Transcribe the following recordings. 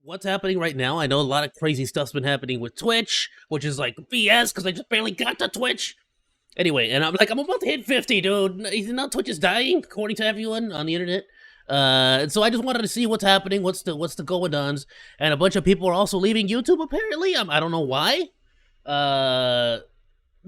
what's happening right now. I know a lot of crazy stuff's been happening with Twitch, which is like BS because I just barely got to Twitch. Anyway, and I'm about to hit 50, dude. Now Twitch is dying, according to everyone on the internet. And so I just wanted to see what's happening, what's the going-ons, and a bunch of people are also leaving YouTube. Apparently, I don't know why.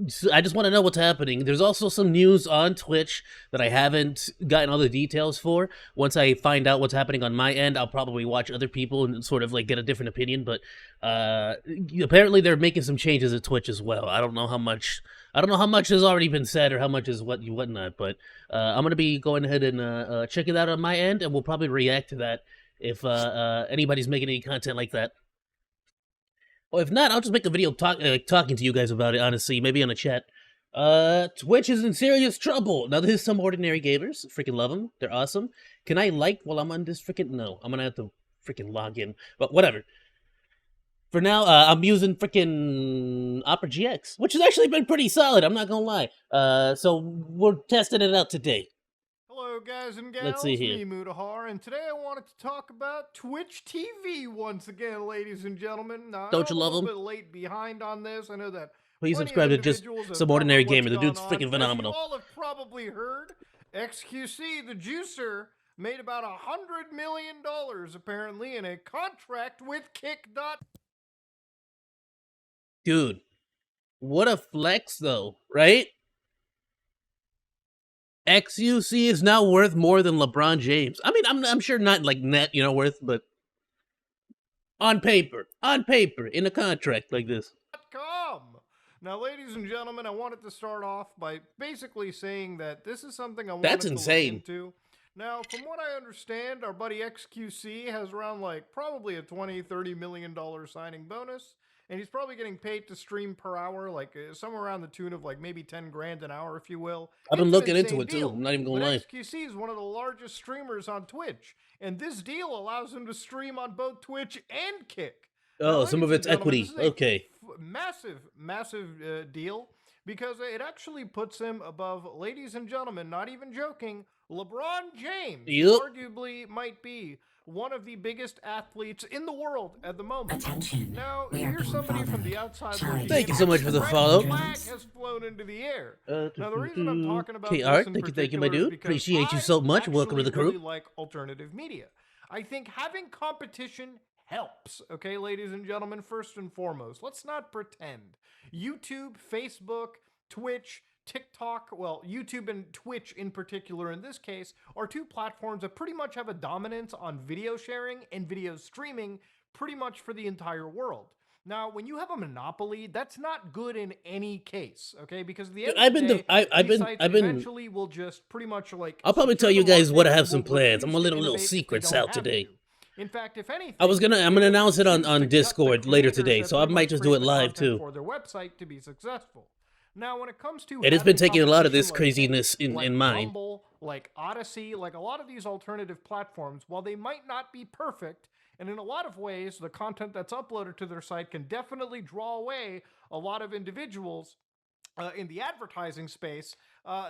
So I just want to know what's happening. There's also some news on Twitch that I haven't gotten all the details for. Once I find out what's happening on my end, I'll probably watch other people and sort of like get a different opinion. But apparently they're making some changes at Twitch as well. I don't know how much has already been said or how much is whatnot. But I'm gonna be going ahead and checking that out on my end, and we'll probably react to that if anybody's making any content like that. Well, if not, I'll just make a video talking to you guys about it, honestly, maybe on a chat. Twitch is in serious trouble. Now, there's some ordinary gamers. Freaking love them. They're awesome. Can I like while I'm on this freaking... No, I'm gonna have to freaking log in. But whatever. For now, I'm using freaking Opera GX, which has actually been pretty solid, I'm not gonna lie. So, we're testing it out today. Hello guys and gals, Let's see here. me H.E.R, and today I wanted to talk about Twitch TV once again, ladies and gentlemen. Now, Don't you love him? I'm a little bit late behind on this. I know that Please subscribe to just some ordinary gamer. The dude's freaking phenomenal. As you all have probably heard, XQC, the juicer, made about $100 million apparently in a contract with Kick. Dude, what a flex though, right? XUC is now worth more than LeBron James. I mean, I'm sure not like net, worth, but on paper, in a contract like this. Now, ladies and gentlemen, I wanted to start off by basically saying that this is something I wanted to look into. Now, from what I understand, our buddy XQC has around probably a $20-30 million signing bonus. And he's probably getting paid to stream per hour, somewhere around the tune of maybe 10 grand an hour, if you will. I've been looking into it too. I'm not even gonna lie. XQC is one of the largest streamers on Twitch, and this deal allows him to stream on both Twitch and Kick. Oh, some of it's equity. Okay. Massive deal, because it actually puts him above, ladies and gentlemen, not even joking, LeBron James. Yep. Arguably might be one of the biggest athletes in the world at the moment. Attention. Now, here's somebody from the outside. Thank you so much for the follow. Flag has flown into the air. Now, the reason I'm talking about H.E.R, this thank you, my dude. Appreciate you so much. Welcome to the crew. I really like alternative media. I think having competition helps, okay, ladies and gentlemen, first and foremost. Let's not pretend. YouTube, Facebook, Twitch, TikTok, well, YouTube and Twitch in particular in this case, are two platforms that pretty much have a dominance on video sharing and video streaming pretty much for the entire world. Now, when you have a monopoly, that's not good in any case, okay? Because at the end of the day, eventually will just pretty much I'll probably tell you guys what I have some plans. I'm gonna let a little secrets out today. In fact, if anything, I'm gonna announce it on Discord later today, so I might just do it live too. For their website to be successful. Now, when it comes to it has been taking a lot of this craziness in mind. Rumble, like Odyssey, like a lot of these alternative platforms, while they might not be perfect, and in a lot of ways, the content that's uploaded to their site can definitely draw away a lot of individuals in the advertising space,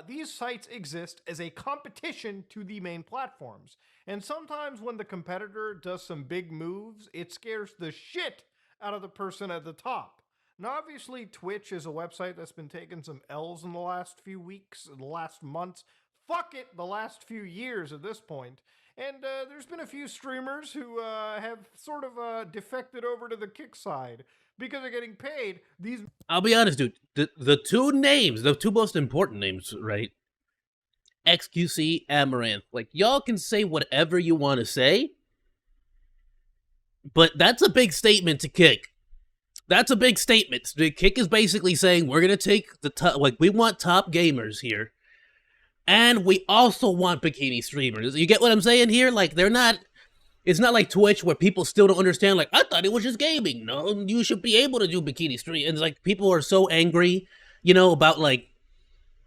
these sites exist as a competition to the main platforms. And sometimes when the competitor does some big moves, it scares the shit out of the person at the top. Now, obviously, Twitch is a website that's been taking some L's in the last few weeks, the last months, fuck it, the last few years at this point. And there's been a few streamers who have sort of defected over to the Kick side because they're getting paid. I'll be honest, dude. The two most important names, right? XQC, Amaranth. Y'all can say whatever you want to say, but that's a big statement to Kick. That's a big statement. The Kick is basically saying we're gonna take the top. We want top gamers here, and we also want bikini streamers. You get what I'm saying here? They're not. It's not like Twitch where people still don't understand. I thought it was just gaming. No, you should be able to do bikini stream. And people are so angry, about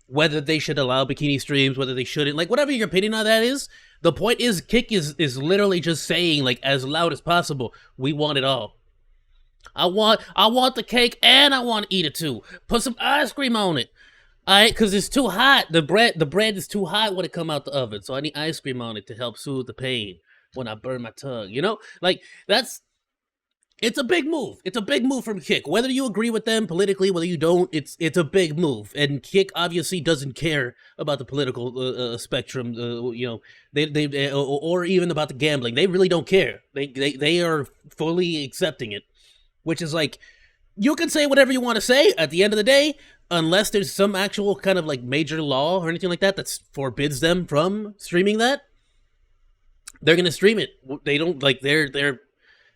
whether they should allow bikini streams, whether they shouldn't. Whatever your opinion on that is. The point is, Kick is literally just saying as loud as possible, we want it all. I want the cake and I want to eat it too. Put some ice cream on it. Alright, because it's too hot. The bread is too hot when it come out the oven. So I need ice cream on it to help soothe the pain when I burn my tongue. That's It's a big move. It's a big move from Kick. Whether you agree with them politically, whether you don't, it's a big move. And Kick obviously doesn't care about the political spectrum. You know, they or even about the gambling. They really don't care. They are fully accepting it, which is like, you can say whatever you want to say. At the end of the day, unless there's some actual kind of like major law or anything like that that forbids them from streaming that, they're gonna stream it. They don't like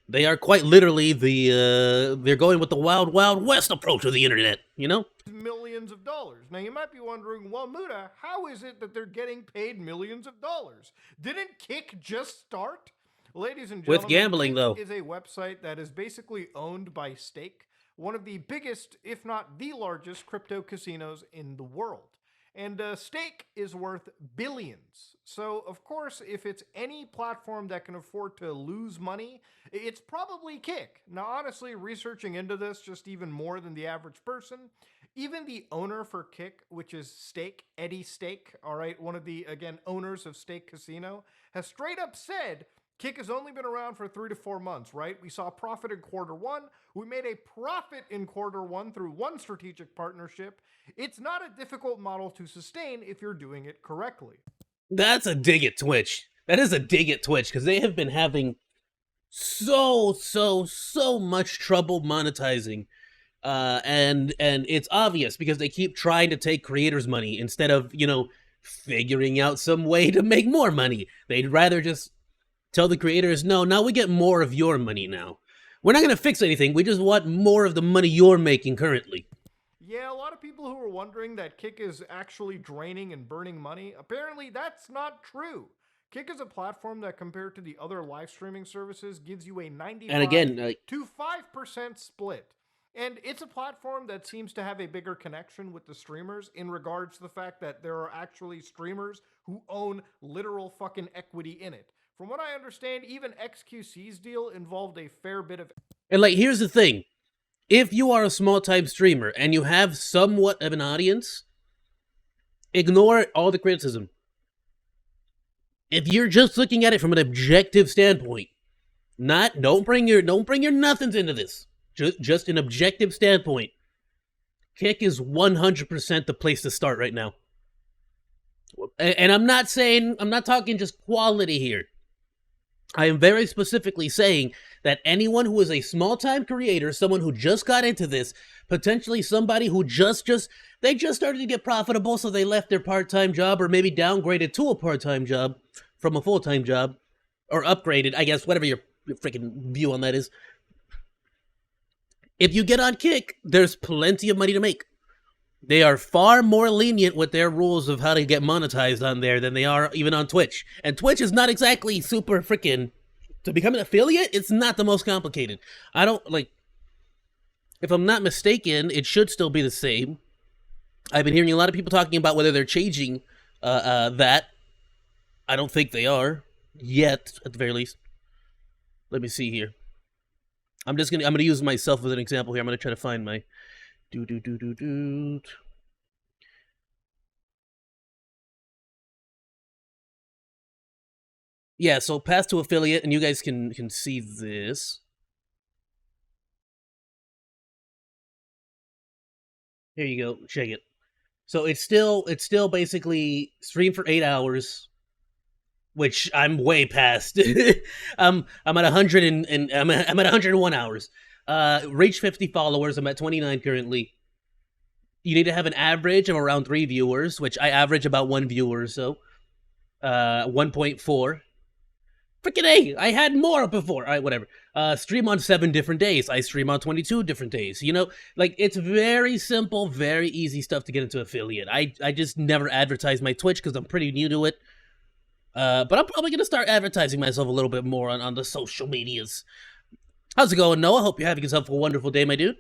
they are quite literally they're going with the wild west approach of the internet, you know? Millions of dollars. Now you might be wondering, well, Muda, how is it that they're getting paid millions of dollars? Didn't Kick just start? Ladies and gentlemen, With gambling, Kick though, is a website that is basically owned by Stake, one of the biggest, if not the largest, crypto casinos in the world. And Stake is worth billions. So, of course, if it's any platform that can afford to lose money, it's probably Kick. Now, honestly, researching into this just even more than the average person, even the owner for Kick, which is Stake, Eddie Stake, all right, one of the, again, owners of Stake Casino, has straight up said Kick has only been around for 3 to 4 months, right? We saw profit in quarter 1. We made a profit in quarter 1 through one strategic partnership. It's not a difficult model to sustain if you're doing it correctly. that's a dig at Twitch. That is a dig at Twitch, because they have been having so much trouble monetizing. And it's obvious because they keep trying to take creators' money instead of, you know, figuring out some way to make more money. They'd rather just tell the creators, no, now we get more of your money now. We're not going to fix anything. We just want more of the money you're making currently. Yeah, a lot of people who are wondering that Kick is actually draining and burning money, apparently that's not true. Kick is a platform that, compared to the other live streaming services, gives you a 95 to 5% split. And it's a platform that seems to have a bigger connection with the streamers in regards to the fact that there are actually streamers who own literal fucking equity in it. From what I understand, even XQC's deal involved a fair bit of... And, like, here's the thing. If you are a small-time streamer and you have somewhat of an audience, ignore all the criticism. If you're just looking at it from an objective standpoint, don't bring your nothings into this. Just an objective standpoint, Kick is 100% the place to start right now. And I'm not talking just quality here. I am very specifically saying that anyone who is a small-time creator, someone who just got into this, potentially somebody who just started to get profitable, so they left their part-time job or maybe downgraded to a part-time job from a full-time job, or upgraded, I guess, whatever your freaking view on that is. If you get on Kick, there's plenty of money to make. They are far more lenient with their rules of how to get monetized on there than they are even on Twitch. And Twitch is not exactly super freaking... To become an affiliate, it's not the most complicated. I don't, like... If I'm not mistaken, it should still be the same. I've been hearing a lot of people talking about whether they're changing that. I don't think they are. Yet, at the very least. Let me see here. I'm gonna use myself as an example here. I'm gonna try to find my... Yeah, so path to affiliate, and you guys can see this. Here you go, check it. So it's still basically stream for 8 hours, which I'm way past. I'm at 100 and I'm at 101 hours. Reach 50 followers. I'm at 29 currently. You need to have an average of around 3 viewers, which I average about 1 viewer or so. 1.4. Freaking A! I had more before. All right, whatever. Stream on 7 different days. I stream on 22 different days. You know, like, it's very simple, very easy stuff to get into affiliate. I just never advertise my Twitch because I'm pretty new to it. But I'm probably going to start advertising myself a little bit more on the social medias. How's it going, Noah? Hope you're having yourself a wonderful day, my dude.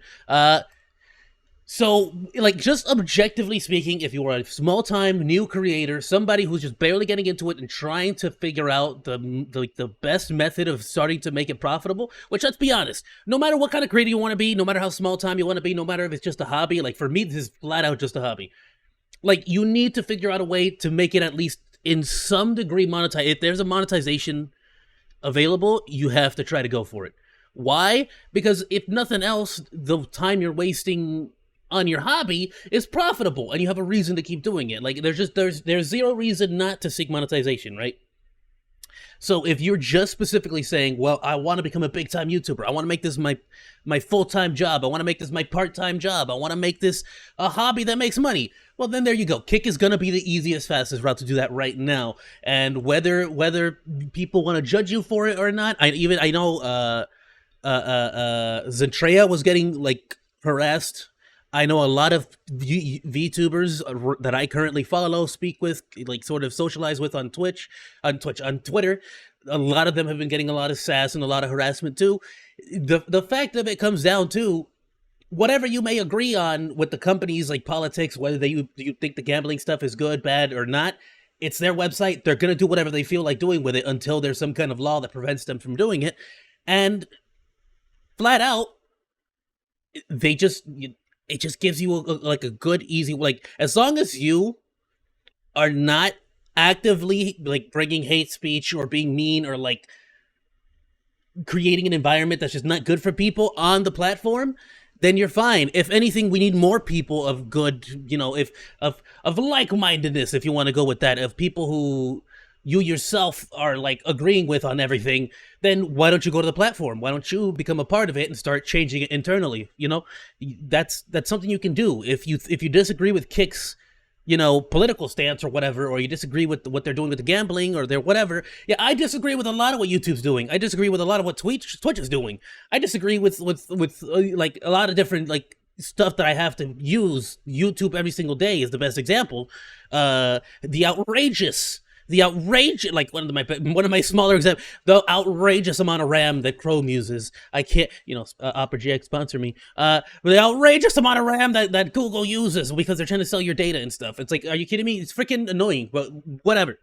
So, like, just objectively speaking, if you are a small-time new creator, somebody who's just barely getting into it and trying to figure out the best method of starting to make it profitable, which, let's be honest, no matter what kind of creator you want to be, no matter how small-time you want to be, no matter if it's just a hobby, like, for me, this is flat-out just a hobby. Like, you need to figure out a way to make it at least in some degree monetize. If there's a monetization available, you have to try to go for it. Why? Because if nothing else, the time you're wasting on your hobby is profitable and you have a reason to keep doing it. Like there's zero reason not to seek monetization, right? So if you're just specifically saying, well, I want to become a big time YouTuber, I want to make this my full-time job, I want to make this my part-time job, I want to make this a hobby that makes money, well, then there you go. Kick is gonna be the easiest, fastest route to do that right now. And whether people want to judge you for it or not, I know Zentrea was getting like harassed. I know a lot of VTubers that I currently follow, speak with, like sort of socialize with on on Twitter. A lot of them have been getting a lot of sass and a lot of harassment too. The fact of it comes down to whatever you may agree on with the companies, like politics, whether you think the gambling stuff is good, bad, or not. It's their website. They're gonna do whatever they feel like doing with it until there's some kind of law that prevents them from doing it. And flat out, they just it just gives you like a good, easy, like, as long as you are not actively like bringing hate speech or being mean or like creating an environment that's just not good for people on the platform, then you're fine. If anything, we need more people of good, if of like-mindedness, if you want to go with that, of people who you yourself are like agreeing with on everything. Then why don't you go to the platform? Why don't you become a part of it and start changing it internally? That's something you can do. If you disagree with Kick's political stance or whatever, or you disagree with what they're doing with the gambling or their whatever. Yeah, I disagree with a lot of what YouTube's doing. I disagree with a lot of what Twitch is doing. I disagree with like a lot of different like stuff that I have to use. YouTube every single day is the best example. The outrageous, like one of my smaller examples, the outrageous amount of RAM that Chrome uses. I can't, Opera GX sponsor me. The outrageous amount of RAM that Google uses because they're trying to sell your data and stuff. It's like, are you kidding me? It's freaking annoying, but whatever.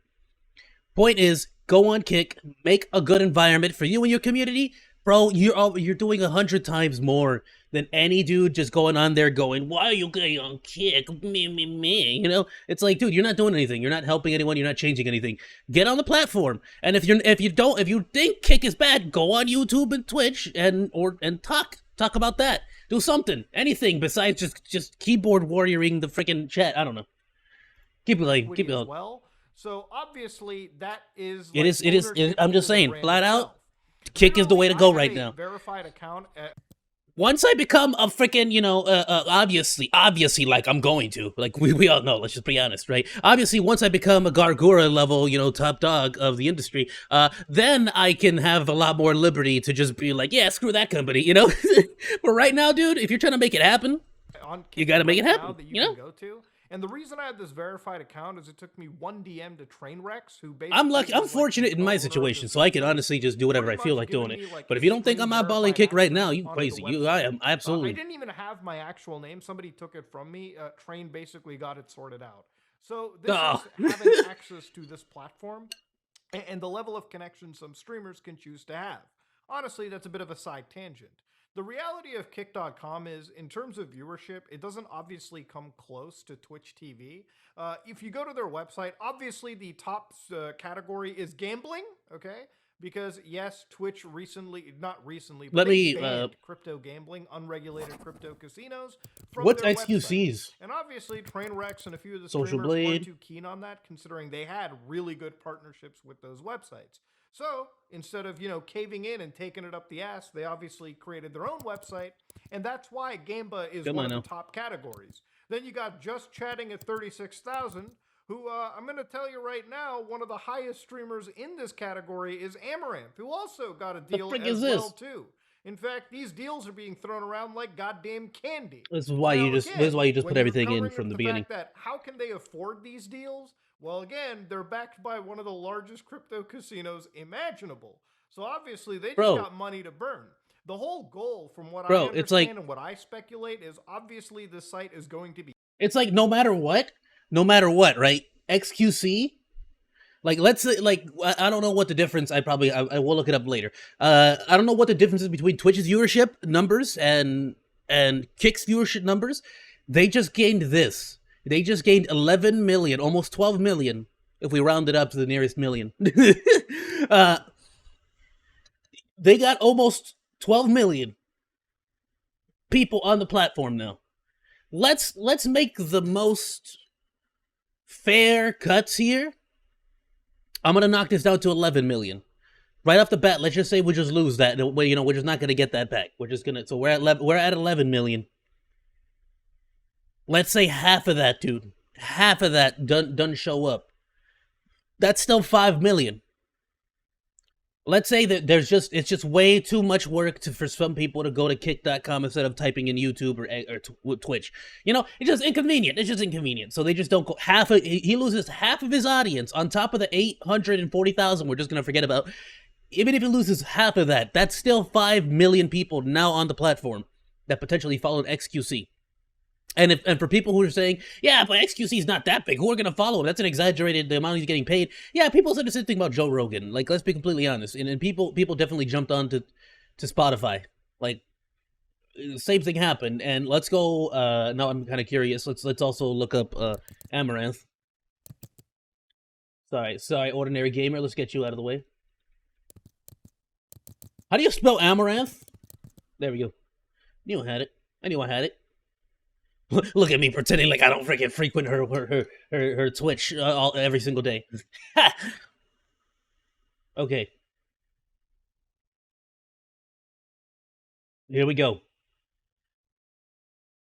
Point is, go on Kick, make a good environment for you and your community. Bro, you're doing 100 times more than any dude just going on there going, why are you getting on Kick? Me. It's like, dude, you're not doing anything. You're not helping anyone. You're not changing anything. Get on the platform. And if you think Kick is bad, go on YouTube and Twitch and talk about that. Do something, anything besides just keyboard warrioring the freaking chat. I don't know. Keep it going. Well, so obviously that is. It is. I'm just saying, flat out. Kick is the way to go right now. Verified account. Once I become a freaking, obviously, like I'm going to, like we all know, let's just be honest, right? Obviously, once I become a Gargura level, top dog of the industry, then I can have a lot more liberty to just be like, yeah, screw that company, But right now, dude, if you're trying to make it happen, you got to make it happen, Can go to. And the reason I had this verified account is it took me one DM to Trainwrecks, who basically... I'm lucky. I'm fortunate in my situation, so I can honestly just do whatever I feel like doing it. But if you don't think I'm eyeballing Kick right now, you crazy. I am absolutely. I didn't even have my actual name. Somebody took it from me. Train basically got it sorted out. So this is having access to this platform and the level of connection some streamers can choose to have. Honestly, that's a bit of a side tangent. The reality of Kick.com is, in terms of viewership, it doesn't obviously come close to Twitch TV. If you go to their website, obviously the top category is gambling, okay? Because, yes, Twitch not recently, but they banned crypto gambling, unregulated crypto casinos from what's their XQCs? website. And obviously, Trainwrecks and a few of the streamers weren't too keen on that, considering they had really good partnerships with those websites. So instead of, caving in and taking it up the ass, they obviously created their own website. And that's why Gamba is one of the top categories. Then you got Just Chatting at 36,000, who I'm going to tell you right now, one of the highest streamers in this category is Amaranth, who also got a deal as well, too. In fact, these deals are being thrown around like goddamn candy. This is why you just put everything in from the beginning. How can they afford these deals? Well, again, they're backed by one of the largest crypto casinos imaginable. So obviously, they just got money to burn. The whole goal, from what I understand and what I speculate, is obviously this site is going to be... It's like no matter what, right? XQC, like let's say, like I don't know what the difference. I will look it up later. I don't know what the difference is between Twitch's viewership numbers and Kick's viewership numbers. They just gained this. They just gained 11 million, almost 12 million, if we round it up to the nearest million. They got almost 12 million people on the platform now. Let's make the most fair cuts here. I'm gonna knock this down to 11 million. Right off the bat, let's just say we just lose that. You know, we're just not gonna get that back. We're just gonna. So we're at 11 million. Let's say half of that, dude. Half of that doesn't show up. That's still 5 million. Let's say that it's just way too much work for some people to go to kick.com instead of typing in YouTube or Twitch. You know, it's just inconvenient. It's just inconvenient. So they just don't go. He loses half of his audience on top of the 840,000 we're just going to forget about. Even if he loses half of that, that's still 5 million people now on the platform that potentially followed XQC. And for people who are saying, yeah, but XQC is not that big, who are going to follow him? That's an exaggerated, the amount he's getting paid. Yeah, people said the same thing about Joe Rogan. Like, let's be completely honest. And people definitely jumped on to Spotify. Like, same thing happened. And let's go, now I'm kind of curious. Let's also look up Amaranth. Sorry, Ordinary Gamer. Let's get you out of the way. How do you spell Amaranth? There we go. Knew I had it. I knew I had it. Look at me pretending like I don't freaking frequent her Twitch every single day. Okay. Here we go.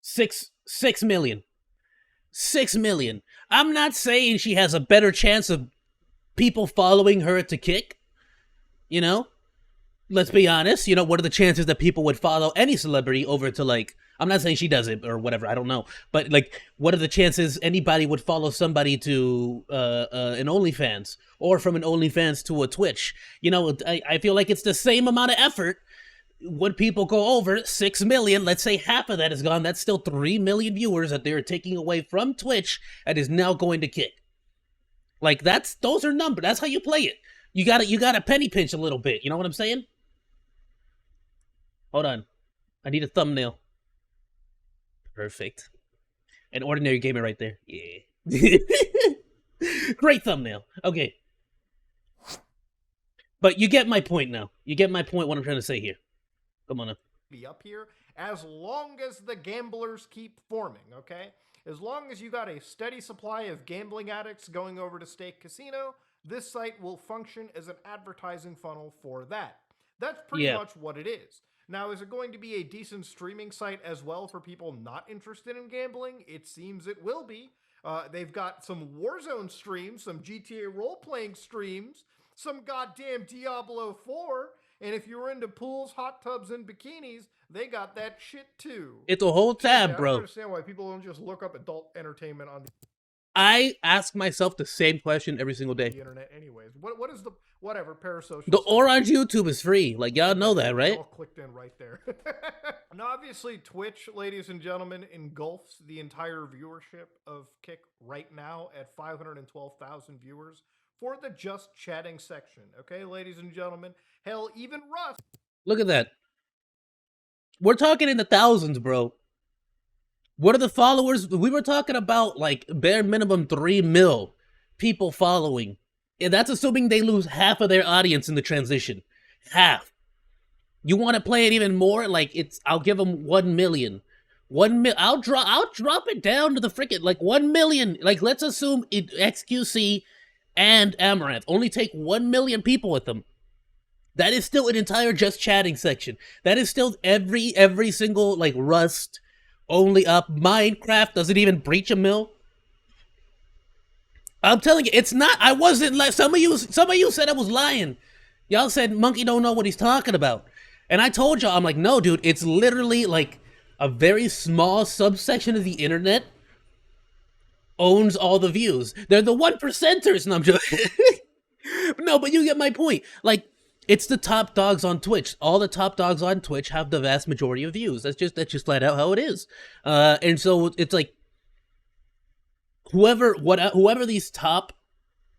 6 million. 6 million. I'm not saying she has a better chance of people following her to kick. You know? Let's be honest. You know, what are the chances that people would follow any celebrity over to, like, I'm not saying she does it or whatever, I don't know. But, like, what are the chances anybody would follow somebody to an OnlyFans or from an OnlyFans to a Twitch? You know, I feel like it's the same amount of effort. When people go over 6 million, let's say half of that is gone, that's still 3 million viewers that they're taking away from Twitch and is now going to kick. Like, those are numbers. That's how you play it. You gotta penny pinch a little bit. You know what I'm saying? Hold on. I need a thumbnail. Perfect. An Ordinary Gamer right there. Yeah. Great thumbnail. Okay. But you get my point now. You get my point what I'm trying to say here. Come on up. Be up here as long as the gamblers keep forming, okay? As long as you got a steady supply of gambling addicts going over to Stoke Casino, this site will function as an advertising funnel for that. That's pretty much what it is. Now, is it going to be a decent streaming site as well for people not interested in gambling? It seems it will be. They've got some Warzone streams, some GTA role-playing streams, some goddamn Diablo 4, and if you're into pools, hot tubs, and bikinis, they got that shit too. It's a whole tab, bro. I don't understand why people don't just look up adult entertainment on the I ask myself the same question every single day. The internet anyways. What is the whatever parasocial? The orange YouTube is free. Like, y'all know that, right? All clicked in right there. Now, obviously, Twitch, ladies and gentlemen, engulfs the entire viewership of Kick right now at 512,000 viewers for the just chatting section. Okay, ladies and gentlemen. Hell, even Russ. Look at that. We're talking in the thousands, bro. What are the followers? We were talking about, like, bare minimum 3 mil people following. And that's assuming they lose half of their audience in the transition. Half. You want to play it even more? Like, I'll give them 1 million. I'll drop it down to the frickin', like, 1 million. Like, let's assume XQC and Amaranth only take 1 million people with them. That is still an entire just chatting section. That is still every single, like, Rust only up. Minecraft doesn't even breach 1 mil. I'm telling you, it's not. I wasn't like some of you said I was lying. Y'all said Monkey don't know what he's talking about. And I told y'all, I'm like, no, dude, it's literally like a very small subsection of the internet owns all the views. They're the 1%ers. No, I'm joking. No, but you get my point. Like, it's the top dogs on Twitch. All the top dogs on Twitch have the vast majority of views. That's just flat out how it is. And so it's like whoever these top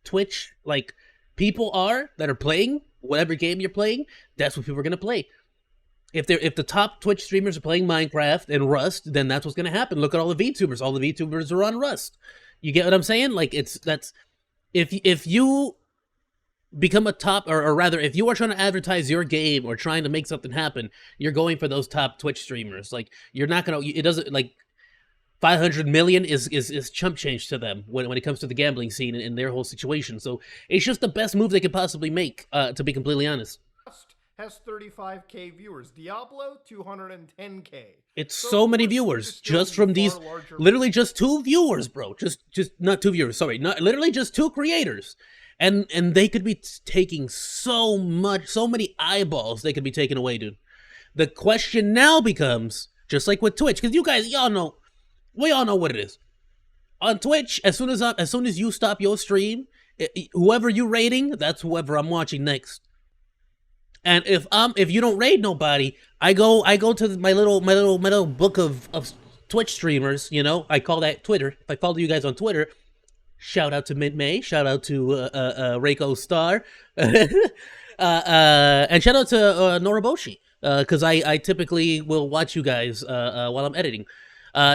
Twitch like people are that are playing whatever game you're playing, that's what people are gonna play. If the top Twitch streamers are playing Minecraft and Rust, then that's what's gonna happen. Look at all the VTubers. All the VTubers are on Rust. You get what I'm saying? Like, if you become a top, or rather, if you are trying to advertise your game or trying to make something happen, you're going for those top Twitch streamers. Like, you're not gonna, it doesn't, like, 500 million is chump change to them when it comes to the gambling scene and their whole situation. So it's just the best move they could possibly make, to be completely honest. Has 35K viewers. Diablo 210K. It's so many viewers just from these, literally just 2 viewers, bro. Just not 2 viewers. Sorry, not literally just 2 creators, and they could be taking so many eyeballs they could be taken away, dude. The question now becomes, just like with Twitch, because you guys, we all know what it is. On Twitch, as soon as you stop your stream, whoever you rating, that's whoever I'm watching next. And if you don't raid nobody, I go to my little book of Twitch streamers. You know, I call that Twitter. If I follow you guys on Twitter, shout out to Mint May, shout out to Reiko Star, and shout out to Noroboshi, because I typically will watch you guys while I'm editing.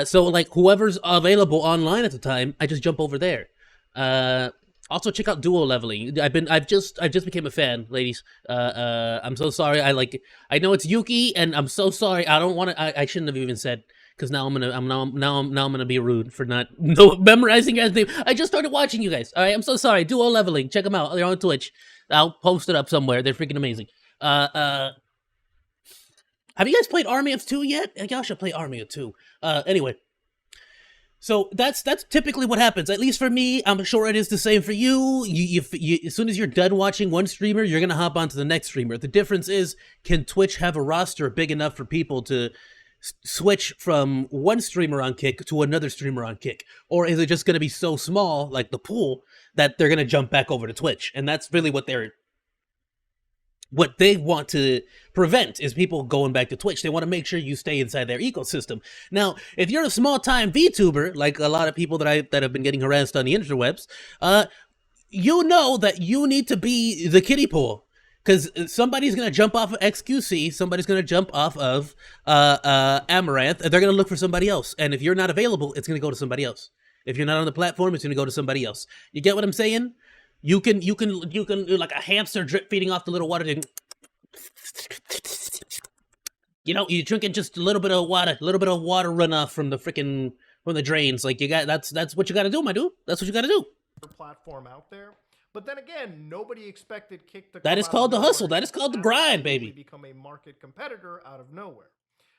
So like whoever's available online at the time, I just jump over there. Also check out duo leveling. I've just became a fan, ladies. I'm so sorry. I know it's Yuki, and I'm so sorry. I don't want to. I shouldn't have even said, because now I'm gonna be rude for not memorizing guys' name. I just started watching you guys. All right, I'm so sorry. Duo leveling. Check them out. They're on Twitch. I'll post it up somewhere. They're freaking amazing. Have you guys played Army of Two yet? Y'all should play Army of Two. Anyway. So that's typically what happens. At least for me, I'm sure it is the same for you. You as soon as you're done watching one streamer, you're gonna hop onto the next streamer. The difference is, can Twitch have a roster big enough for people to switch from one streamer on Kick to another streamer on Kick, or is it just gonna be so small, like the pool, that they're gonna jump back over to Twitch? And that's really what they want to prevent, is people going back to Twitch. They want to make sure you stay inside their ecosystem. Now, if you're a small-time VTuber, like a lot of people that have been getting harassed on the interwebs, you know that you need to be the kiddie pool, because somebody's going to jump off of XQC, somebody's going to jump off of Amaranth, and they're going to look for somebody else. And if you're not available, it's going to go to somebody else. If you're not on the platform, it's going to go to somebody else. You get what I'm saying? You can like a hamster drip feeding off the little water. You know, you're drinking just a little bit of water runoff from the drains. Like, that's what you got to do, my dude. That's what you got to do. Platform out there, but then again, nobody expected Kick to. That is called the hustle. That is called the grind, baby. Become a market competitor out of nowhere.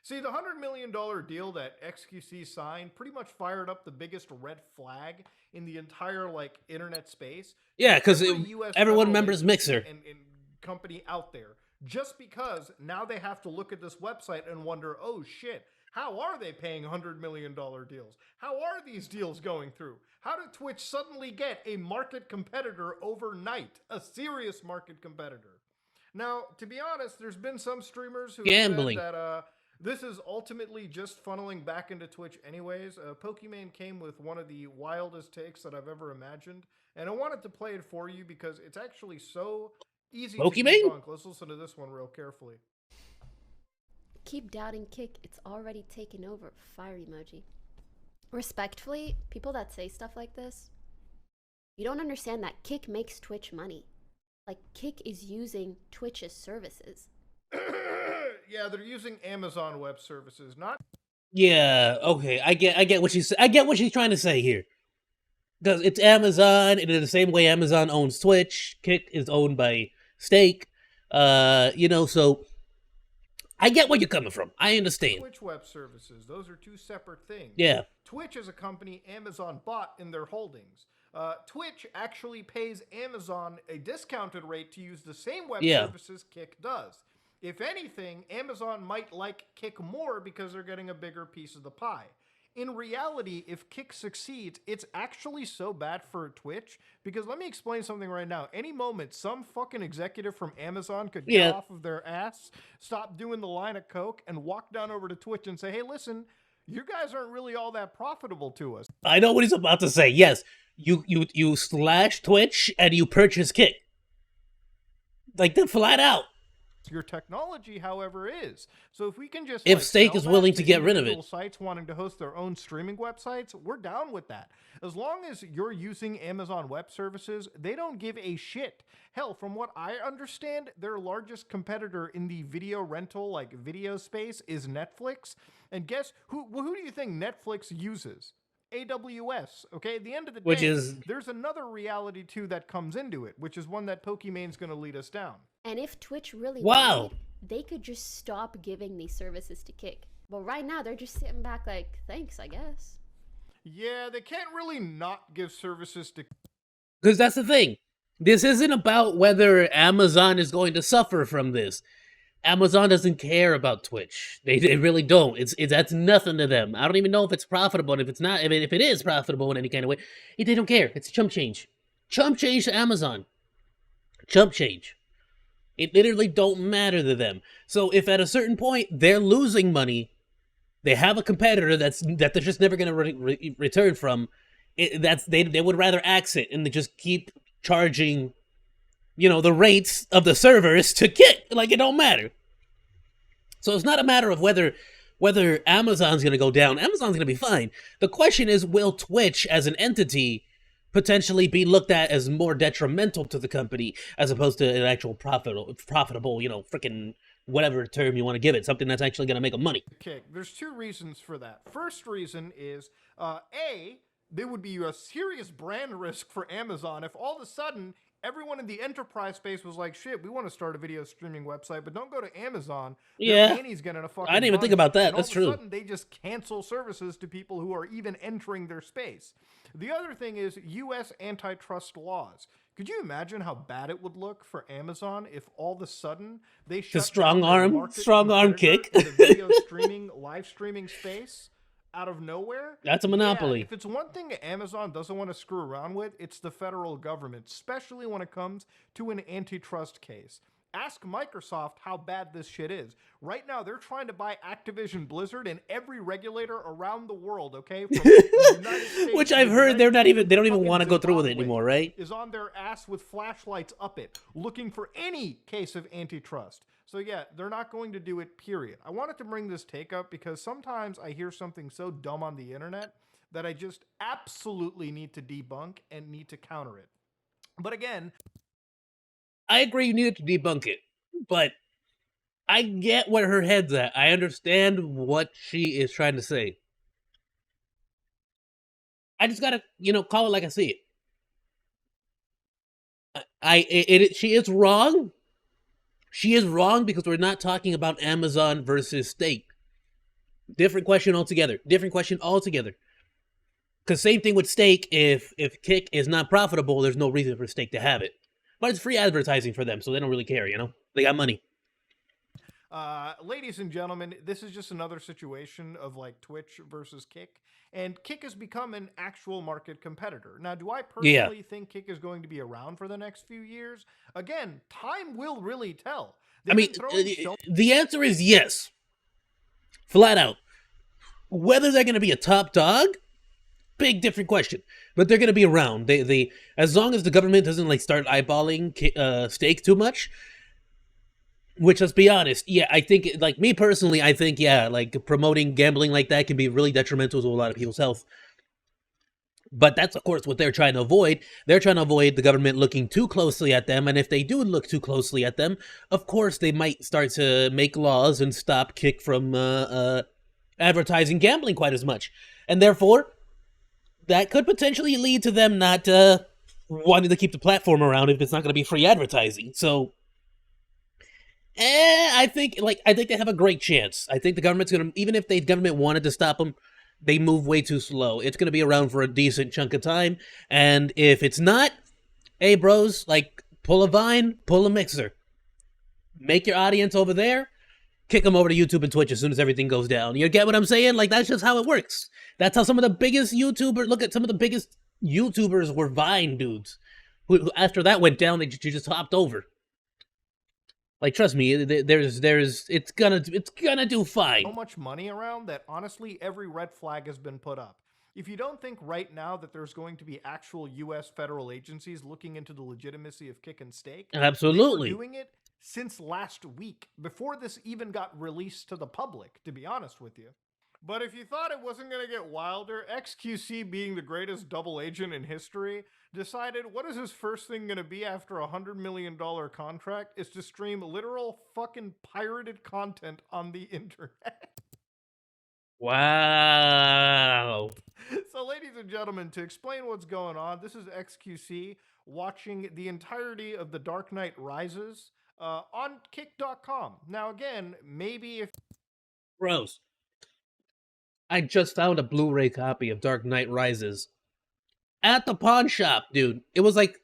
See, the $100 million deal that XQC signed pretty much fired up the biggest red flag in the entire internet space. Yeah, because everyone remembers Mixer and company out there. Just because now they have to look at this website and wonder, oh shit, how are they paying $100 million deals? How are these deals going through? How did Twitch suddenly get a market competitor overnight? A serious market competitor. Now, to be honest, there's been some streamers who said that this is ultimately just funneling back into Twitch anyways. Pokimane came with one of the wildest takes that I've ever imagined, and I wanted to play it for you because it's actually so easy to debunk. Let's listen to this one real carefully. Keep doubting Kick. It's already taken over. Fire emoji. Respectfully, people that say stuff like this, you don't understand that Kick makes Twitch money. Like, Kick is using Twitch's services. Yeah, they're using Amazon Web Services, not. Yeah, okay, I get what she's trying to say here. Because it's Amazon, and in the same way Amazon owns Twitch, Kick is owned by Stoke. So I get where you're coming from. I understand. Twitch Web Services, those are two separate things. Yeah. Twitch is a company Amazon bought in their holdings. Twitch actually pays Amazon a discounted rate to use the same web services Kick does. If anything, Amazon might like Kick more because they're getting a bigger piece of the pie. In reality, if Kick succeeds, it's actually so bad for Twitch, because let me explain something right now. Any moment, some fucking executive from Amazon could get off of their ass, stop doing the line of coke, and walk down over to Twitch and say, hey, listen, you guys aren't really all that profitable to us. I know what he's about to say. Yes, you slash Twitch and you purchase Kick. Like, they're flat out. your technology, however, is. So if we can just If Steak sell is that willing to get rid of individual it. sites wanting to host their own streaming websites, we're down with that. As long as you're using Amazon Web Services, they don't give a shit. Hell, from what I understand, their largest competitor in the video rental, video space, is Netflix. And guess who do you think Netflix uses? AWS. Okay, at the end of the Which day, is there's another reality too that comes into it, which is one that Pokemon's going to lead us down. And if Twitch really wow. wanted, they could just stop giving these services to Kick. But right now, they're just sitting back like, thanks, I guess. Yeah, they can't really not give services to. Because that's the thing. This isn't about whether Amazon is going to suffer from this. Amazon doesn't care about Twitch. They really don't. It's that's nothing to them. I don't even know if it's profitable. And if it's not, I mean, if it is profitable in any kind of way, they don't care. It's chump change. Chump change to Amazon. Chump change. It literally don't matter to them. So if at a certain point they're losing money, they have a competitor that they're just never going to return from. They would rather axe it and they just keep charging, the rates of the servers to Kick. Like, it don't matter. So it's not a matter of whether Amazon's going to go down. Amazon's going to be fine. The question is, will Twitch as an entity potentially be looked at as more detrimental to the company as opposed to an actual profitable, freaking whatever term you want to give it, something that's actually going to make them money? Okay, there's two reasons for that. First reason is, A, there would be a serious brand risk for Amazon if all of a sudden everyone in the enterprise space was like, shit, we want to start a video streaming website, but don't go to Amazon. Yeah. Panties getting a fucking I didn't even think about that. That's true. All of a sudden, they just cancel services to people who are even entering their space. The other thing is U.S. antitrust laws. Could you imagine how bad it would look for Amazon if all of a sudden they shut strong down their arm market Kick in the video streaming, live streaming space out of nowhere? That's a monopoly. Yeah, if it's one thing Amazon doesn't want to screw around with, it's the federal government, especially when it comes to an antitrust case. Ask Microsoft how bad this shit is. Right now, they're trying to buy Activision Blizzard and every regulator around the world, okay? From the United States Which I've heard they don't even want to go through with it Zimbabwe anymore, right? is on their ass with flashlights up it, looking for any case of antitrust. So yeah, they're not going to do it, period. I wanted to bring this take up because sometimes I hear something so dumb on the internet that I just absolutely need to debunk and need to counter it. But again, I agree you needed to debunk it, but I get where her head's at. I understand what she is trying to say. I just gotta, call it like I see it. She is wrong. She is wrong because we're not talking about Amazon versus Steak. Different question altogether. Because same thing with Steak. If Kick is not profitable, there's no reason for Steak to have it. But it's free advertising for them, so they don't really care, They got money. Ladies and gentlemen, this is just another situation of Twitch versus Kick. And Kick has become an actual market competitor. Now, do I personally think Kick is going to be around for the next few years? Again, time will really tell. The answer is yes. Flat out. Whether they're going to be a top dog, big different question. But they're going to be around. They as long as the government doesn't start eyeballing Steak too much. Which, let's be honest, yeah, I think, me personally, I think, yeah, promoting gambling like that can be really detrimental to a lot of people's health. But that's, of course, what they're trying to avoid. They're trying to avoid the government looking too closely at them, and if they do look too closely at them, of course, they might start to make laws and stop Kick from advertising gambling quite as much. And therefore, that could potentially lead to them not wanting to keep the platform around if it's not going to be free advertising. So I think they have a great chance. I think the government's gonna, even if the government wanted to stop them, they move way too slow. It's gonna be around for a decent chunk of time, and if it's not, hey bros, pull a Vine, pull a Mixer, make your audience over there, kick them over to YouTube and Twitch as soon as everything goes down. You get what I'm saying? That's just how it works. That's how some of the biggest YouTubers, look at some of the biggest YouTubers were Vine dudes, who after that went down, they just hopped over. Trust me, it's gonna do fine. So much money around that honestly every red flag has been put up. If you don't think right now that there's going to be actual U.S. federal agencies looking into the legitimacy of Kick and Steak, absolutely, they were doing it since last week, before this even got released to the public, to be honest with you. But if you thought it wasn't going to get wilder, XQC, being the greatest double agent in history, decided what is his first thing going to be after a $100 million contract is to stream literal fucking pirated content on the internet. Wow. So, ladies and gentlemen, to explain what's going on, this is XQC watching the entirety of The Dark Knight Rises on kick.com. Now, again, maybe if... Bros, I just found a Blu-ray copy of Dark Knight Rises at the pawn shop, dude. It was like,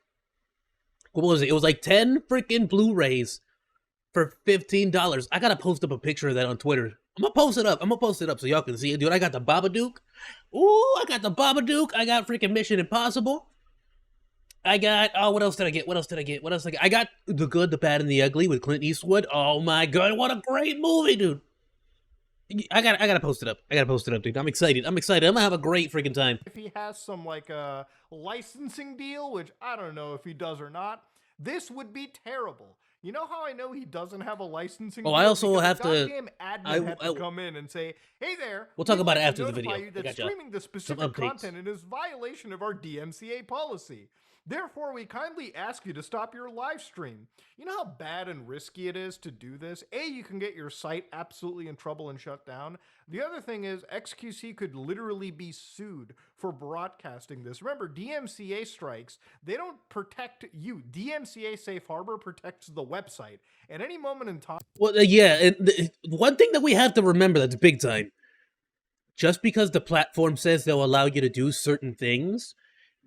what was it? It was like 10 freaking Blu-rays for $15. I gotta post up a picture of that on Twitter. I'm gonna post it up so y'all can see it, dude. I got the Babadook. Ooh, I got the Babadook. I got freaking Mission Impossible. I got, oh, what else did I get? I got The Good, the Bad, and the Ugly with Clint Eastwood. Oh my god, what a great movie, dude. I gotta post it up. Dude. I'm excited. I'm gonna have a great freaking time. If he has some like a licensing deal, which I don't know if he does or not, this would be terrible. You know how I know he doesn't have a licensing deal? I also have to... admin had to come in and say, hey there, we'll talk about it after the video. You that streaming the specific content is violation of our DMCA policy. Therefore, we kindly ask you to stop your live stream. You know how bad and risky it is to do this? A, you can get your site absolutely in trouble and shut down. The other thing is XQC could literally be sued for broadcasting this. Remember, DMCA strikes, they don't protect you. DMCA Safe Harbor protects the website. At any moment in time... Well, yeah, and one thing that we have to remember that's big time, just because the platform says they'll allow you to do certain things,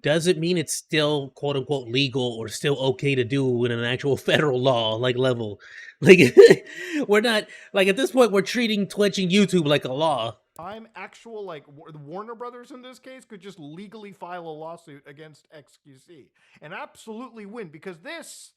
doesn't mean it's still quote-unquote legal or still okay to do in an actual federal law like level. Like, we're not, like, at this point we're treating Twitch and YouTube like a law. Actual, like, Warner Brothers in this case could just legally file a lawsuit against XQC and absolutely win, because this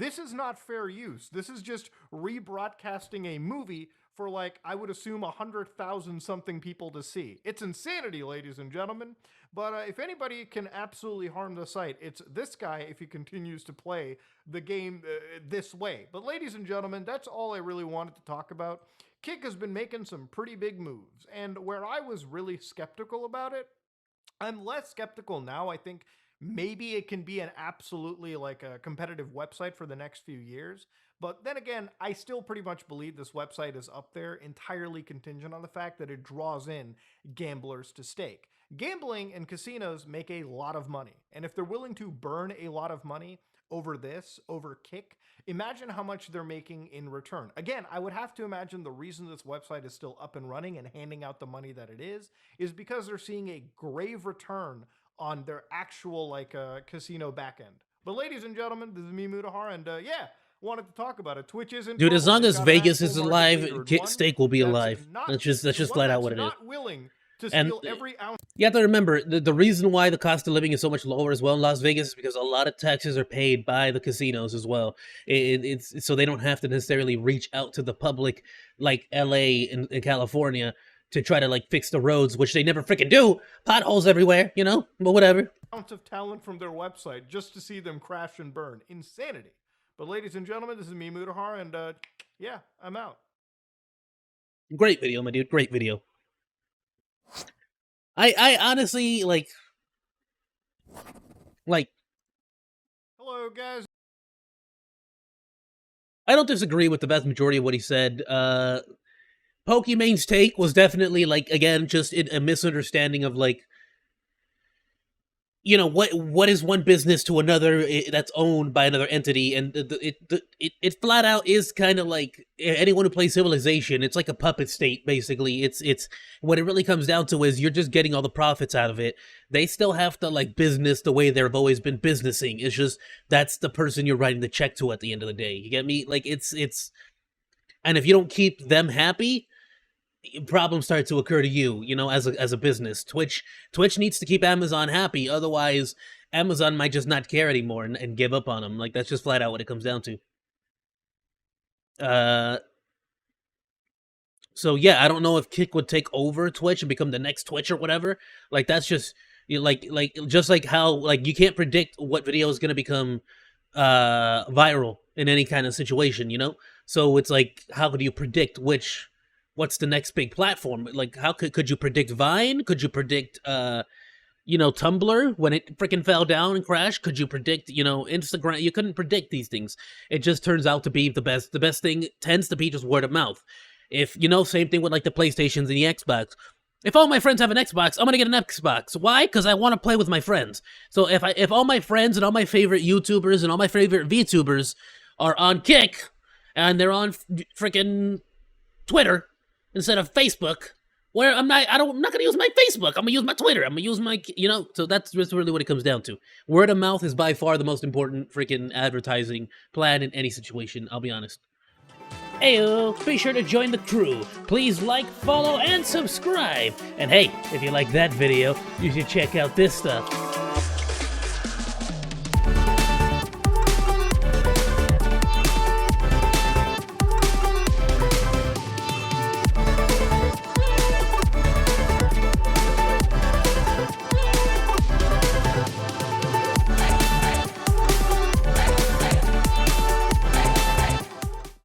is not fair use. This is just rebroadcasting a movie for, like, I would assume 100,000 something people to see. It's insanity, ladies and gentlemen. But if anybody can absolutely harm the site, it's this guy if he continues to play the game this way. But ladies and gentlemen, that's all I really wanted to talk about. Kick has been making some pretty big moves, and where I was really skeptical about it, I'm less skeptical now. I think maybe it can be an absolutely like a competitive website for the next few years. But then again, I still pretty much believe this website is up there entirely contingent on the fact that it draws in gamblers to stake. Gambling and casinos make a lot of money, and if they're willing to burn a lot of money over Kick, imagine how much they're making in return. Again, I would have to imagine the reason this website is still up and running and handing out the money that it is because they're seeing a grave return on their actual like casino backend. But ladies and gentlemen, this is me, H.E.R, and yeah, wanted to talk about it. Twitch isn't... Dude, as long as Vegas is alive, Stake will be alive. That's just flat out what it is. Willing to steal every ounce. You have to remember, the reason why the cost of living is so much lower as well in Las Vegas is because a lot of taxes are paid by the casinos as well. It's so they don't have to necessarily reach out to the public like LA and California to try to like fix the roads, which they never freaking do. Potholes everywhere, you know, but whatever. Ounce of talent from their website just to see them crash and burn. Insanity. But ladies and gentlemen, this is me, H.E.R, and yeah, I'm out. Great video, my dude. Great video. I honestly, like... Hello, guys. I don't disagree with the vast majority of what he said. Pokemon's take was definitely, like, again, just a misunderstanding of, like, you know, what is one business to another that's owned by another entity, and it flat out is kind of like anyone who plays Civilization. It's like a puppet state, basically. It's what it really comes down to is you're just getting all the profits out of it. They still have to like business the way they've always been businessing. It's just that's the person you're writing the check to at the end of the day. You get me? Like it's, and if you don't keep them happy, problems start to occur to you, you know, as a business. Twitch needs to keep Amazon happy, otherwise Amazon might just not care anymore and give up on them. Like, that's just flat out what it comes down to. So yeah, I don't know if Kick would take over Twitch and become the next Twitch or whatever. Like, that's just, you know, like just like how, like, you can't predict what video is going to become viral in any kind of situation, you know? So it's like, how could you predict what's the next big platform? Like, how could you predict Vine? Could you predict, Tumblr when it freaking fell down and crashed? Could you predict, Instagram? You couldn't predict these things. It just turns out to be the best. The best thing tends to be just word of mouth. If, same thing with like the PlayStations and the Xbox. If all my friends have an Xbox, I'm gonna get an Xbox. Why? Because I want to play with my friends. So if all my friends and all my favorite YouTubers and all my favorite VTubers are on Kick and they're on freaking Twitter instead of Facebook, where I'm not gonna use my Facebook. I'm gonna use my Twitter. I'm gonna use my, So that's just really what it comes down to. Word of mouth is by far the most important freaking advertising plan in any situation. I'll be honest. Ayoo, be sure to join the crew. Please like, follow, and subscribe. And hey, if you like that video, you should check out this stuff.